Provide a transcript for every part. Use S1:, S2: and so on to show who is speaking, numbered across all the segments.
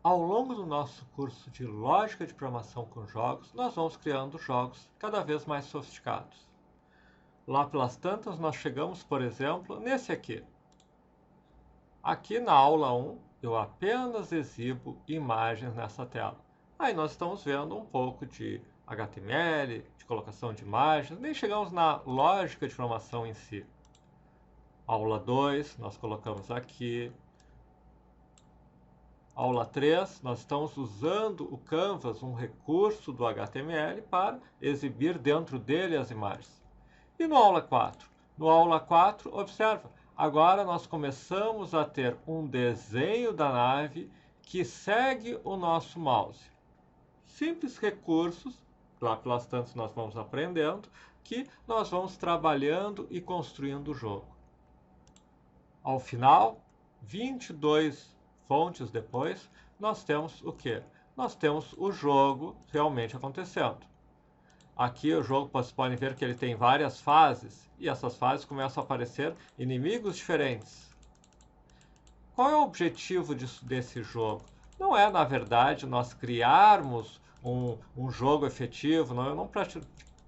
S1: ao longo do nosso curso de Lógica de Programação com Jogos, nós vamos criando jogos cada vez mais sofisticados. Lá pelas tantas, nós chegamos, por exemplo, nesse aqui. Aqui na aula 1, eu apenas exibo imagens nessa tela. Aí nós estamos vendo um pouco de HTML, de colocação de imagens, nem chegamos na lógica de programação em si. Aula 2, nós colocamos aqui. Aula 3, nós estamos usando o Canvas, um recurso do HTML, para exibir dentro dele as imagens. E no aula 4? No aula 4, observa, agora nós começamos a ter um desenho da nave que segue o nosso mouse. Simples recursos, lá pelas tantas nós vamos aprendendo, que nós vamos trabalhando e construindo o jogo. Ao final, 22 fontes depois, nós temos o quê? Nós temos o jogo realmente acontecendo. Aqui o jogo, vocês podem ver que ele tem várias fases, e essas fases começam a aparecer inimigos diferentes. Qual é o objetivo desse jogo? Não é, na verdade, nós criarmos um jogo efetivo. Não, eu não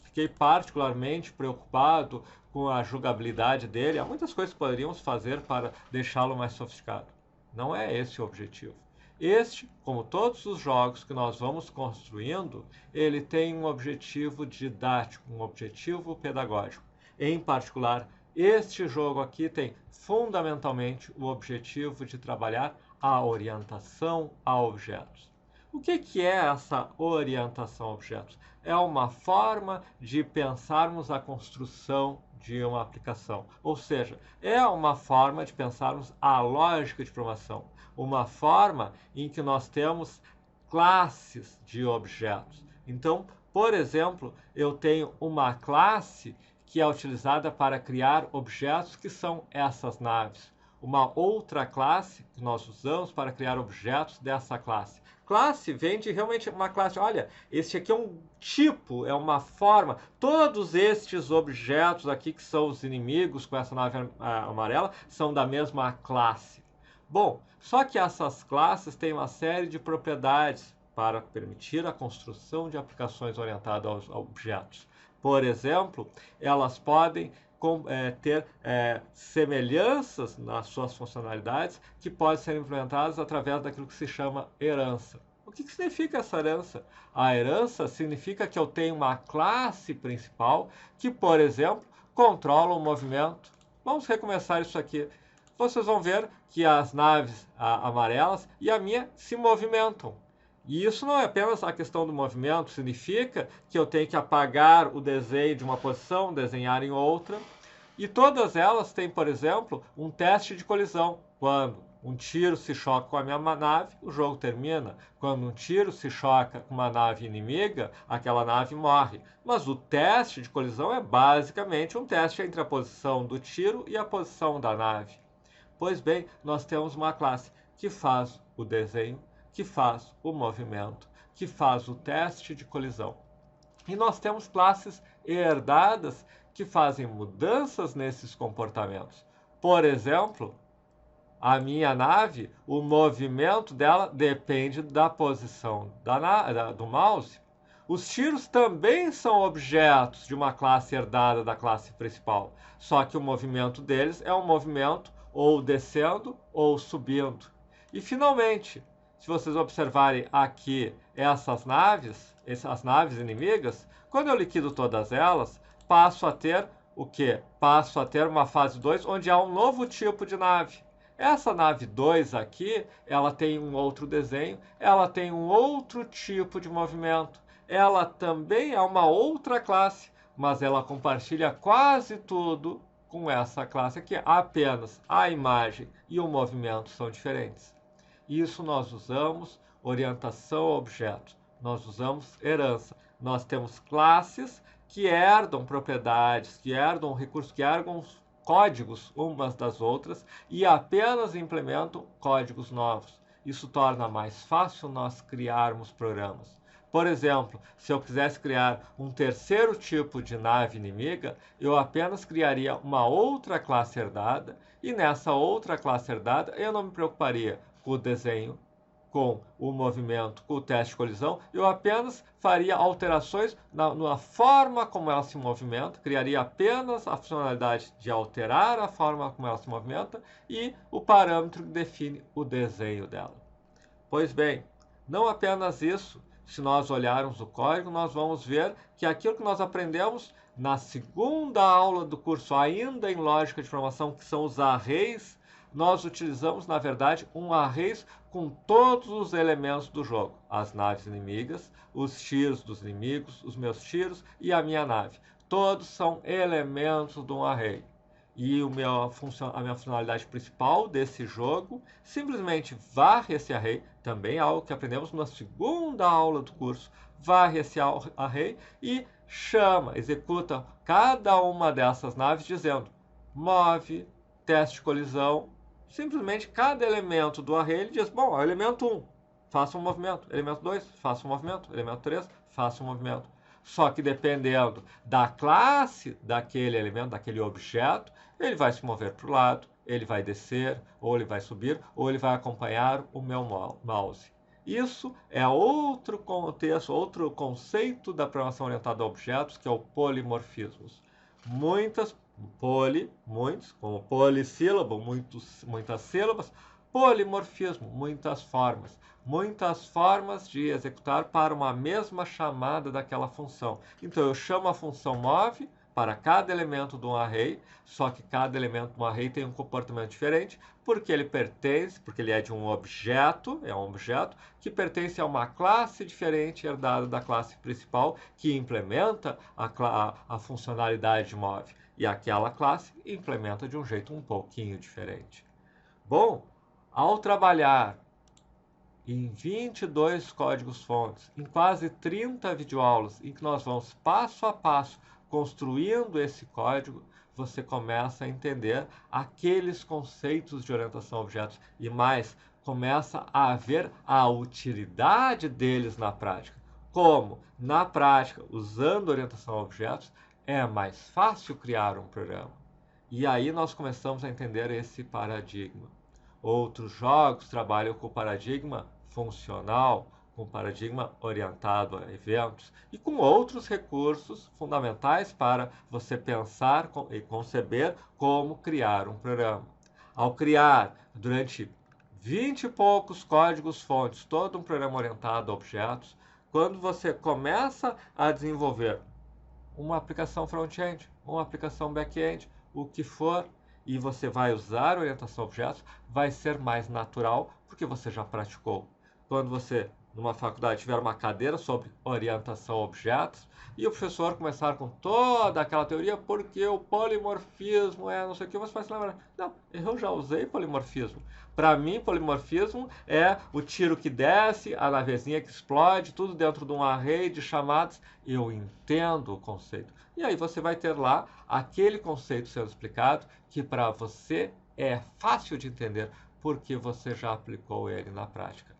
S1: fiquei particularmente preocupado com a jogabilidade dele. Há muitas coisas que poderíamos fazer para deixá-lo mais sofisticado. Não é esse o objetivo. Este, como todos os jogos que nós vamos construindo, ele tem um objetivo didático, um objetivo pedagógico. Em particular, este jogo aqui tem fundamentalmente o objetivo de trabalhar a orientação a objetos. O que é essa orientação a objetos? É uma forma de pensarmos a construção de uma aplicação. Ou seja, é uma forma de pensarmos a lógica de programação. Uma forma em que nós temos classes de objetos. Então, por exemplo, eu tenho uma classe que é utilizada para criar objetos que são essas naves. Uma outra classe que nós usamos para criar objetos dessa classe. Classe vem de realmente uma classe. Olha, este aqui é um tipo, é uma forma. Todos estes objetos aqui que são os inimigos com essa nave amarela são da mesma classe. Bom, só que essas classes têm uma série de propriedades para permitir a construção de aplicações orientadas aos objetos. Por exemplo, elas podem ter semelhanças nas suas funcionalidades que podem ser implementadas através daquilo que se chama herança. O que significa essa herança? A herança significa que eu tenho uma classe principal que, por exemplo, controla o movimento. Vamos recomeçar isso aqui. Vocês vão ver que as naves amarelas e a minha se movimentam. E isso não é apenas a questão do movimento, significa que eu tenho que apagar o desenho de uma posição, desenhar em outra. E todas elas têm, por exemplo, um teste de colisão. Quando um tiro se choca com a minha nave, o jogo termina. Quando um tiro se choca com uma nave inimiga, aquela nave morre. Mas o teste de colisão é basicamente um teste entre a posição do tiro e a posição da nave. Pois bem, nós temos uma classe que faz o desenho, que faz o movimento, que faz o teste de colisão. E nós temos classes herdadas que fazem mudanças nesses comportamentos. Por exemplo, a minha nave, o movimento dela depende da posição do mouse. Os tiros também são objetos de uma classe herdada da classe principal, só que o movimento deles é um movimento ou descendo ou subindo. E finalmente, se vocês observarem aqui essas naves inimigas, quando eu liquido todas elas, passo a ter o quê? Passo a ter uma fase 2, onde há um novo tipo de nave. Essa nave 2 aqui, ela tem um outro desenho, ela tem um outro tipo de movimento. Ela também é uma outra classe, mas ela compartilha quase tudo com essa classe aqui. Apenas a imagem e o movimento são diferentes. Isso nós usamos orientação a objetos, nós usamos herança. Nós temos classes que herdam propriedades, que herdam recursos, que herdam códigos umas das outras e apenas implementam códigos novos. Isso torna mais fácil nós criarmos programas. Por exemplo, se eu quisesse criar um terceiro tipo de nave inimiga, eu apenas criaria uma outra classe herdada e nessa outra classe herdada eu não me preocuparia com o desenho, com o movimento, com o teste de colisão, eu apenas faria alterações na forma como ela se movimenta, criaria apenas a funcionalidade de alterar a forma como ela se movimenta e o parâmetro que define o desenho dela. Pois bem, não apenas isso, se nós olharmos o código, nós vamos ver que aquilo que nós aprendemos na segunda aula do curso, ainda em lógica de programação, que são os arrays, nós utilizamos, na verdade, um array com todos os elementos do jogo. As naves inimigas, os tiros dos inimigos, os meus tiros e a minha nave. Todos são elementos de um array. E a minha funcionalidade principal desse jogo simplesmente varre esse array, também é algo que aprendemos na segunda aula do curso, varre esse array e executa cada uma dessas naves dizendo move, teste de colisão. Simplesmente cada elemento do array ele diz, bom, elemento 1, faça um movimento, elemento 2, faça um movimento, elemento 3, faça um movimento. Só que dependendo da classe daquele elemento, daquele objeto, ele vai se mover para o lado, ele vai descer, ou ele vai subir, ou ele vai acompanhar o meu mouse. Isso é outro contexto, outro conceito da programação orientada a objetos, que é o polimorfismos. Como polissílabo, muitas sílabas, polimorfismo, muitas formas de executar para uma mesma chamada daquela função. Então, eu chamo a função move para cada elemento de um array, só que cada elemento de um array tem um comportamento diferente, porque ele é de um objeto, que pertence a uma classe diferente herdada da classe principal, que implementa a funcionalidade de move. E aquela classe implementa de um jeito um pouquinho diferente. Bom, ao trabalhar em 22 códigos-fontes, em quase 30 videoaulas, em que nós vamos passo a passo construindo esse código, você começa a entender aqueles conceitos de orientação a objetos e mais, começa a ver a utilidade deles na prática. Como, na prática, usando orientação a objetos, é mais fácil criar um programa. E aí nós começamos a entender esse paradigma. Outros jogos trabalham com o paradigma funcional, com o paradigma orientado a eventos e com outros recursos fundamentais para você pensar e conceber como criar um programa. Ao criar, durante 20 e poucos códigos-fontes, todo um programa orientado a objetos, quando você começa a desenvolver uma aplicação front-end, uma aplicação back-end, o que for, e você vai usar orientação a objetos, vai ser mais natural, porque você já praticou. Quando você, numa faculdade, tiver uma cadeira sobre orientação a objetos, e o professor começar com toda aquela teoria, porque o polimorfismo é não sei o que, você vai se lembrar, não, eu já usei polimorfismo. Para mim, polimorfismo é o tiro que desce, a navezinha que explode, tudo dentro de um array de chamadas. Eu entendo o conceito. E aí você vai ter lá aquele conceito sendo explicado que para você é fácil de entender porque você já aplicou ele na prática.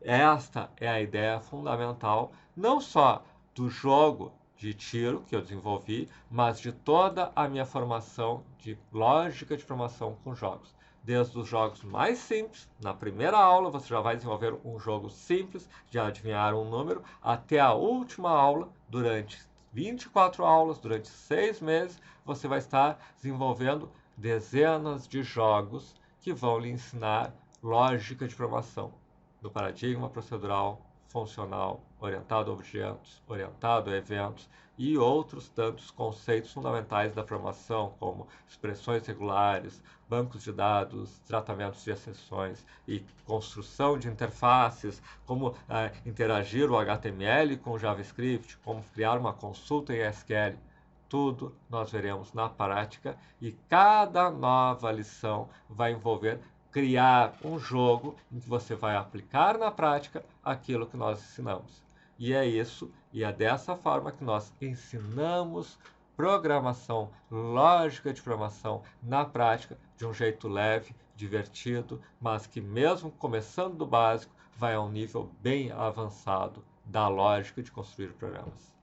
S1: Esta é a ideia fundamental, não só do jogo de tiro que eu desenvolvi, mas de toda a minha formação de lógica de programação com jogos. Desde os jogos mais simples, na primeira aula você já vai desenvolver um jogo simples de adivinhar um número, até a última aula, durante 24 aulas, durante 6 meses, você vai estar desenvolvendo dezenas de jogos que vão lhe ensinar lógica de programação do paradigma procedural, funcional, orientado a objetos, orientado a eventos e outros tantos conceitos fundamentais da programação, como expressões regulares, bancos de dados, tratamentos de exceções e construção de interfaces, como interagir o HTML com o JavaScript, como criar uma consulta em SQL. Tudo nós veremos na prática e cada nova lição vai envolver criar um jogo em que você vai aplicar na prática aquilo que nós ensinamos. E é isso, e é dessa forma que nós ensinamos programação, lógica de programação na prática, de um jeito leve, divertido, mas que mesmo começando do básico, vai a um nível bem avançado da lógica de construir programas.